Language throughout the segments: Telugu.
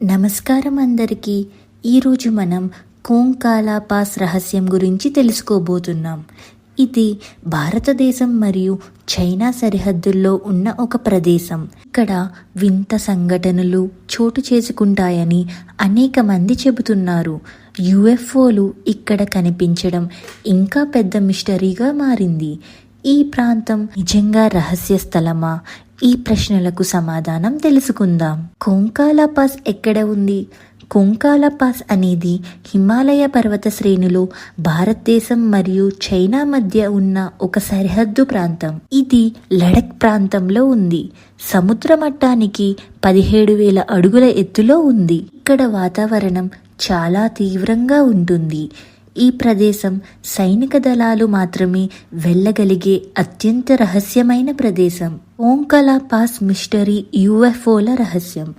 నమస్కారం అందరికీ. ఈరోజు మనం కొంకాలా పాస్ రహస్యం గురించి తెలుసుకోబోతున్నాం. ఇది భారతదేశం మరియు చైనా సరిహద్దుల్లో ఉన్న ఒక ప్రదేశం. ఇక్కడ వింత సంఘటనలు చోటు చేసుకుంటాయని అనేక మంది చెబుతున్నారు. యుఎఫ్ఓలు ఇక్కడ కనిపించడం ఇంకా పెద్ద మిస్టరీగా మారింది. ఈ ప్రాంతం నిజంగా రహస్య స్థలమా? ఈ ప్రశ్నలకు సమాధానం తెలుసుకుందాం. కొంకాలా పాస్ ఎక్కడ ఉంది? కొంకాలా పాస్ అనేది హిమాలయ పర్వత శ్రేణులు భారతదేశం మరియు చైనా మధ్య ఉన్న ఒక సరిహద్దు ప్రాంతం. ఇది లడఖ్ ప్రాంతంలో ఉంది. సముద్ర మట్టానికి 17,000 అడుగుల ఎత్తులో ఉంది. ఇక్కడ వాతావరణం చాలా తీవ్రంగా ఉంటుంది. ఈ ప్రదేశం సైనిక దళాలు మాత్రమే వెళ్ళగలిగే అత్యంత రహస్యమైన ప్రదేశం. కొంకాలా పాస్ మిస్టరీ యుఎఫ్ఓల రహస్యం.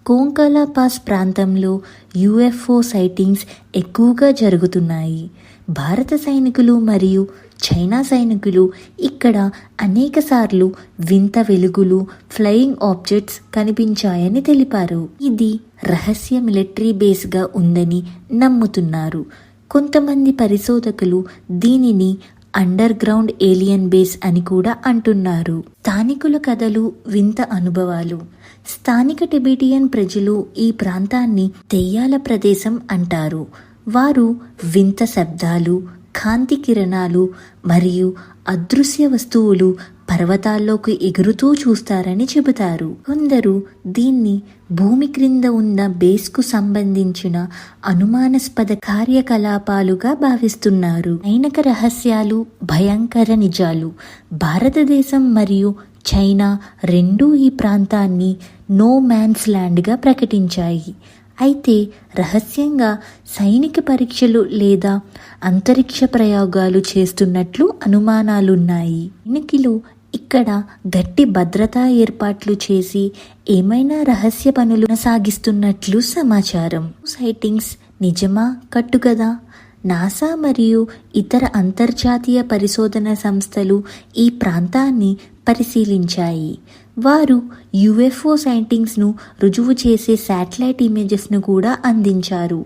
కొంకాలా పాస్ ప్రాంతంలో యుఎఫ్ఓ సైటింగ్స్ ఎక్కువగా జరుగుతున్నాయి. భారత సైనికులు మరియు చైనా సైనికులు ఇక్కడ అనేకసార్లు వింత వెలుగులు, ఫ్లయింగ్ ఆబ్జెక్ట్స్ కనిపించాయని తెలిపారు. ఇది రహస్య మిలిటరీ బేస్గా ఉందని నమ్ముతున్నారు. కొంతమంది పరిశోధకులు దీనిని అండర్ గ్రౌండ్ ఏలియన్ బేస్ అని కూడా అంటున్నారు. స్థానికుల కథలు, వింత అనుభవాలు. స్థానిక టిబెటియన్ ప్రజలు ఈ ప్రాంతాన్ని దెయ్యాల ప్రదేశం అంటారు. వారు వింత శబ్దాలు, కాంతి కిరణాలు మరియు అదృశ్య వస్తువులు పర్వతాల్లోకి ఎగురుతూ చూస్తారని చెబుతారు. కొందరు దీన్ని భూమి క్రింద ఉన్న బేస్కు సంబంధించిన అనుమానాస్పద కార్యకలాపాలుగా భావిస్తున్నారు. సైనిక రహస్యాలు, భయంకర నిజాలు. భారతదేశం మరియు చైనా రెండూ ఈ ప్రాంతాన్ని నో మ్యాన్స్ ల్యాండ్గా ప్రకటించాయి. అయితే రహస్యంగా సైనిక పరీక్షలు లేదా అంతరిక్ష ప్రయోగాలు చేస్తున్నట్లు అనుమానాలున్నాయి. సైనికులు ఇక్కడ గట్టి భద్రతా ఏర్పాట్లు చేసి ఏమైనా రహస్య పనులు సాగిస్తున్నట్లు సమాచారం. సైటింగ్స్ నిజమా, కట్టుకదా? నాసా మరియు ఇతర అంతర్జాతీయ పరిశోధన సంస్థలు ఈ ప్రాంతాన్ని పరిశీలించాయి. వారు యుఎఫ్ఓ సైటింగ్స్ను రుజువు చేసే శాటిలైట్ ఇమేజెస్ను కూడా అందించారు.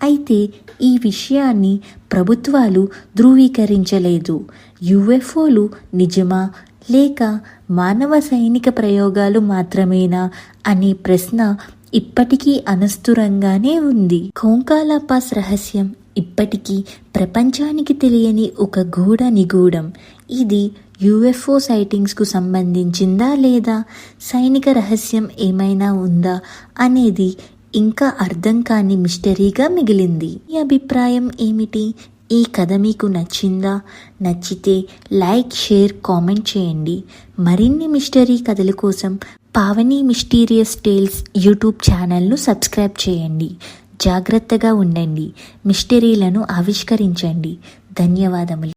అయితే ఈ విషయాన్ని ప్రభుత్వాలు ధృవీకరించలేదు. యుఎఫ్ఓలు నిజమా లేక మానవ సైనిక ప్రయోగాలు మాత్రమేనా అనే ప్రశ్న ఇప్పటికీ అనస్తురంగానే ఉంది. కొంకాలా పాస్ రహస్యం ఇప్పటికీ ప్రపంచానికి తెలియని ఒక గూఢ నిగూఢం. ఇది యుఎఫ్ఓ సైటింగ్స్కు సంబంధించిందా లేదా సైనిక రహస్యం ఏమైనా ఉందా అనేది ఇంకా అర్థం కాని మిస్టరీగా మిగిలింది. మీ అభిప్రాయం ఏమిటి? ఈ కథ మీకు నచ్చిందా? నచ్చితే లైక్, షేర్, కామెంట్ చేయండి. మరిన్ని మిస్టరీ కథల కోసం పావని మిస్టీరియస్ టేల్స్ యూట్యూబ్ ఛానల్ను సబ్స్క్రైబ్ చేయండి. జాగ్రత్తగా ఉండండి. మిస్టరీలను ఆవిష్కరించండి. ధన్యవాదములు.